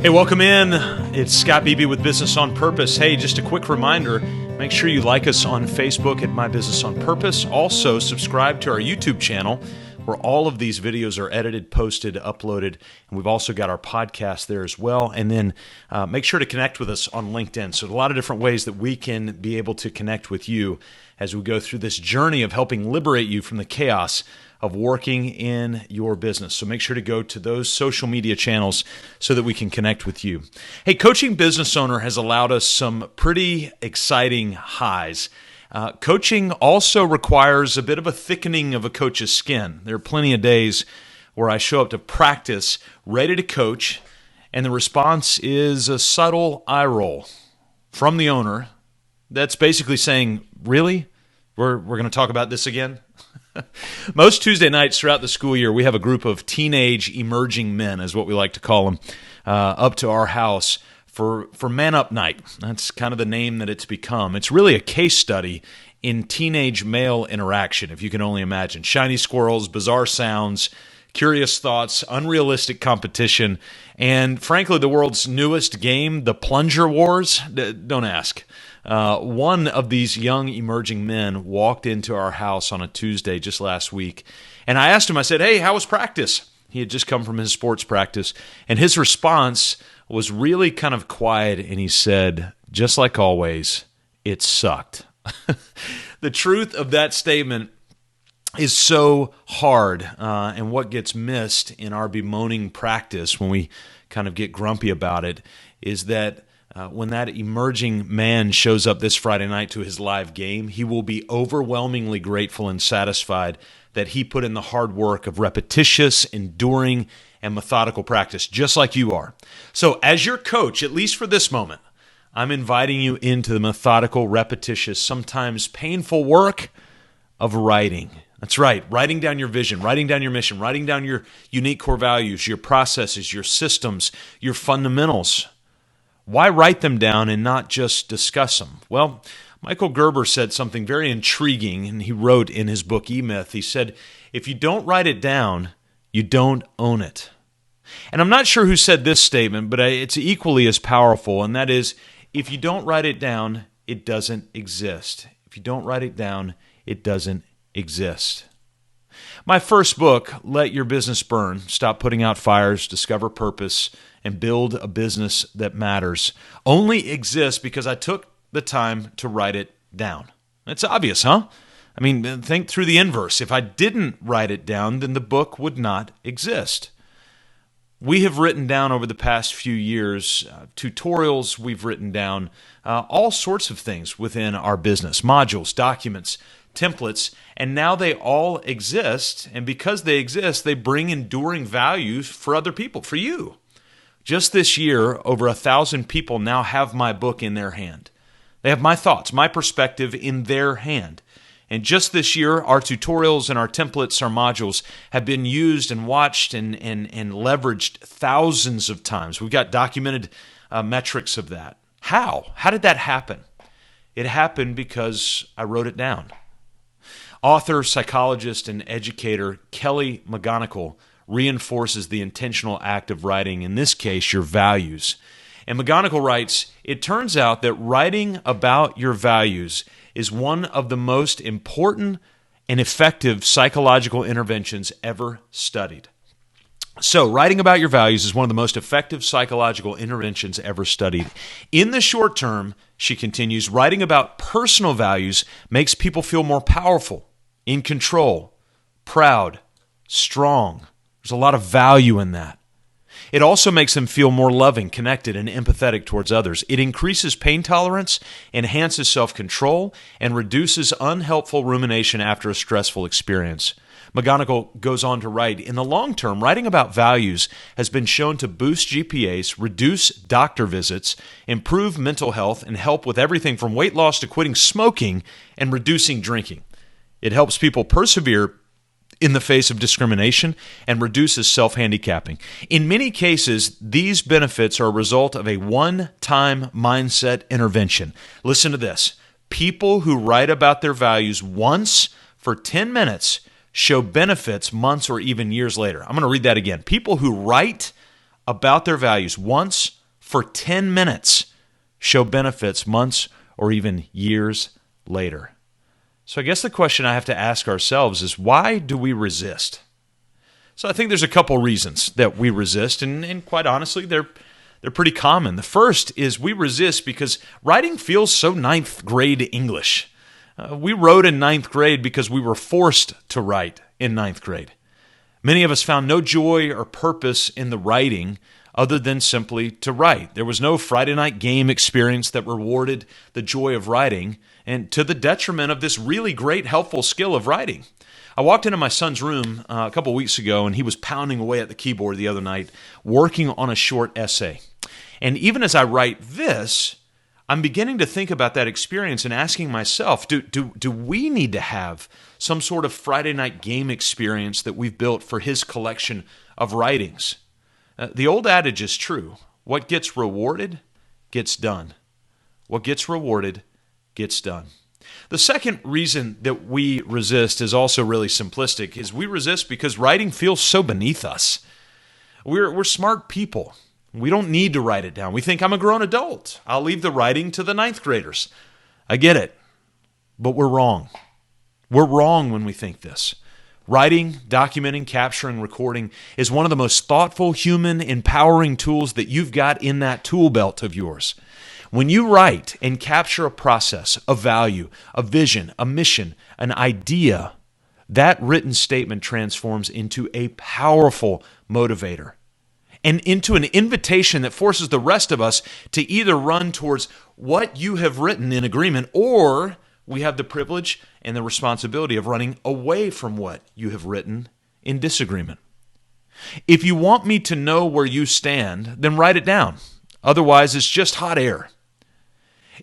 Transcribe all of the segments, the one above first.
Hey, welcome in. It's Scott Beebe with Business on Purpose. Hey, just a quick reminder, make sure you like us on Facebook at My Business on Purpose. Also, subscribe to our YouTube channel where all of these videos are edited, posted, uploaded, and we've also got our podcast there as well. And then make sure to connect with us on LinkedIn. So a lot of different ways that we can be able to connect with you as we go through this journey of helping liberate you from the chaos of working in your business. So make sure to go to those social media channels so that we can connect with you. Hey, coaching business owner has allowed us some pretty exciting highs. Coaching also requires a bit of a thickening of a coach's skin. There are plenty of days where I show up to practice ready to coach, and the response is a subtle eye roll from the owner that's basically saying, really? We're going to talk about this again? Most Tuesday nights throughout the school year, we have a group of teenage emerging men, is what we like to call them, up to our house for Man Up Night. That's kind of the name that it's become. It's really a case study in teenage male interaction, if you can only imagine. Shiny squirrels, bizarre sounds, curious thoughts, unrealistic competition, and frankly, the world's newest game, the plunger wars. Don't ask. One of these young emerging men walked into our house on a Tuesday just last week, and I asked him, I said, hey, how was practice? He had just come from his sports practice, and his response was really kind of quiet, and he said, just like always, it sucked. The truth of that statement is so hard, and what gets missed in our bemoaning practice when we kind of get grumpy about it is that when that emerging man shows up this Friday night to his live game, he will be overwhelmingly grateful and satisfied that he put in the hard work of repetitious, enduring, and methodical practice, just like you are. So as your coach, at least for this moment, I'm inviting you into the methodical, repetitious, sometimes painful work of writing. That's right, writing down your vision, writing down your mission, writing down your unique core values, your processes, your systems, your fundamentals. Why write them down and not just discuss them? Well, Michael Gerber said something very intriguing, and he wrote in his book, E-Myth, he said, if you don't write it down, you don't own it. And I'm not sure who said this statement, but it's equally as powerful, and that is, if you don't write it down, it doesn't exist. If you don't write it down, it doesn't exist. My first book, Let Your Business Burn, Stop Putting Out Fires, Discover Purpose, and Build a Business That Matters, only exists because I took the time to write it down. It's obvious, huh? I mean, think through the inverse. If I didn't write it down, then the book would not exist. We have written down over the past few years tutorials, we've written down all sorts of things within our business, modules, documents, templates, and now they all exist, and because they exist, they bring enduring value for other people, for you. Just this year, over 1,000 people now have my book in their hand. They have my thoughts, my perspective in their hand. And just this year, our tutorials and our templates, our modules have been used and watched and leveraged thousands of times. We've got documented metrics of that. How? How did that happen? It happened because I wrote it down. Author, psychologist, and educator Kelly McGonigal reinforces the intentional act of writing, in this case, your values. And McGonigal writes, it turns out that writing about your values is one of the most important and effective psychological interventions ever studied. So, writing about your values is one of the most effective psychological interventions ever studied. In the short term, she continues, writing about personal values makes people feel more powerful, in control, proud, strong. There's a lot of value in that. It also makes them feel more loving, connected, and empathetic towards others. It increases pain tolerance, enhances self-control, and reduces unhelpful rumination after a stressful experience. McGonigal goes on to write, in the long term, writing about values has been shown to boost GPAs, reduce doctor visits, improve mental health, and help with everything from weight loss to quitting smoking and reducing drinking. It helps people persevere in the face of discrimination and reduces self-handicapping. In many cases, these benefits are a result of a one-time mindset intervention. Listen to this. People who write about their values once for 10 minutes show benefits months or even years later. I'm going to read that again. People who write about their values once for 10 minutes show benefits months or even years later. So I guess the question I have to ask ourselves is, why do we resist? So I think there's a couple reasons that we resist, and quite honestly, they're pretty common. The first is we resist because writing feels so ninth grade English. We wrote in ninth grade because we were forced to write in ninth grade. Many of us found no joy or purpose in the writing other than simply to write. There was no Friday night game experience that rewarded the joy of writing, and to the detriment of this really great, helpful skill of writing. I walked into my son's room a couple weeks ago, and he was pounding away at the keyboard the other night, working on a short essay. And even as I write this, I'm beginning to think about that experience and asking myself, do we need to have some sort of Friday night game experience that we've built for his collection of writings? The old adage is true. What gets rewarded gets done. What gets rewarded gets done. The second reason that we resist is also really simplistic, is we resist because writing feels so beneath us. We're smart people. We don't need to write it down. We think, I'm a grown adult. I'll leave the writing to the ninth graders. I get it, but we're wrong. We're wrong when we think this. Writing, documenting, capturing, recording is one of the most thoughtful, human, empowering tools that you've got in that tool belt of yours. When you write and capture a process, a value, a vision, a mission, an idea, that written statement transforms into a powerful motivator and into an invitation that forces the rest of us to either run towards what you have written in agreement, or we have the privilege and the responsibility of running away from what you have written in disagreement. If you want me to know where you stand, then write it down. Otherwise, it's just hot air.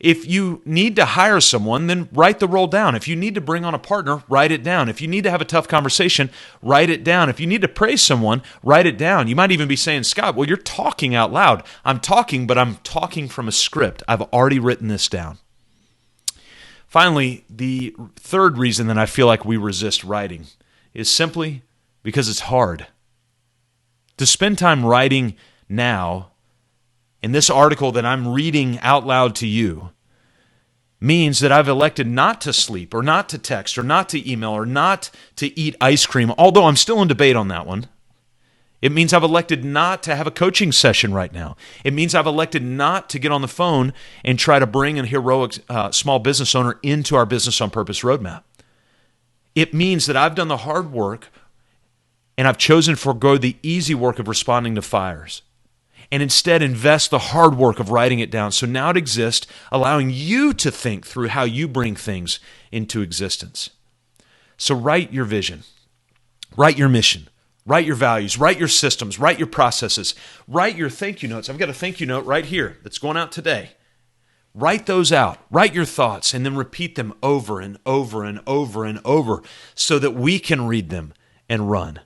If you need to hire someone, then write the role down. If you need to bring on a partner, write it down. If you need to have a tough conversation, write it down. If you need to praise someone, write it down. You might even be saying, Scott, well, you're talking out loud. I'm talking, but I'm talking from a script. I've already written this down. Finally, the third reason that I feel like we resist writing is simply because it's hard. To spend time writing now, in this article that I'm reading out loud to you, means that I've elected not to sleep or not to text or not to email or not to eat ice cream, although I'm still in debate on that one. It means I've elected not to have a coaching session right now. It means I've elected not to get on the phone and try to bring a heroic small business owner into our Business on Purpose roadmap. It means that I've done the hard work and I've chosen to forego the easy work of responding to fires and instead invest the hard work of writing it down. So now it exists, allowing you to think through how you bring things into existence. So write your vision, write your mission, write your values, write your systems, write your processes, write your thank you notes. I've got a thank you note right here that's going out today. Write those out, write your thoughts, and then repeat them over and over and over and over so that we can read them and run.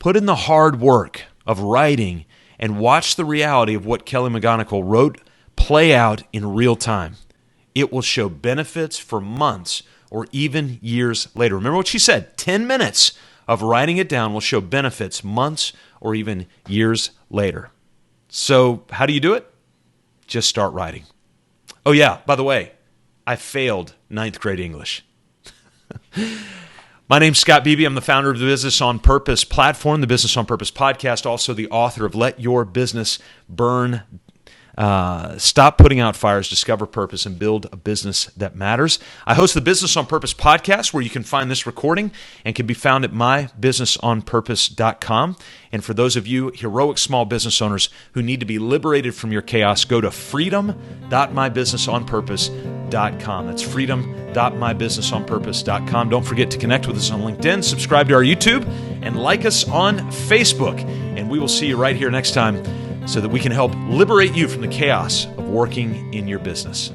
Put in the hard work of writing and watch the reality of what Kelly McGonigal wrote play out in real time. It will show benefits for months or even years later. Remember what she said, 10 minutes of writing it down will show benefits months or even years later. So how do you do it? Just start writing. Oh yeah, by the way, I failed ninth grade English. My name's Scott Beebe. I'm the founder of the Business on Purpose platform, the Business on Purpose podcast, also the author of Let Your Business Burn. Stop putting out fires, discover purpose, and build a business that matters. I host the Business on Purpose podcast, where you can find this recording and can be found at mybusinessonpurpose.com. And for those of you heroic small business owners who need to be liberated from your chaos, go to freedom.mybusinessonpurpose.com. That's freedom.mybusinessonpurpose.com. Don't forget to connect with us on LinkedIn, subscribe to our YouTube, and like us on Facebook. And we will see you right here next time, so that we can help liberate you from the chaos of working in your business.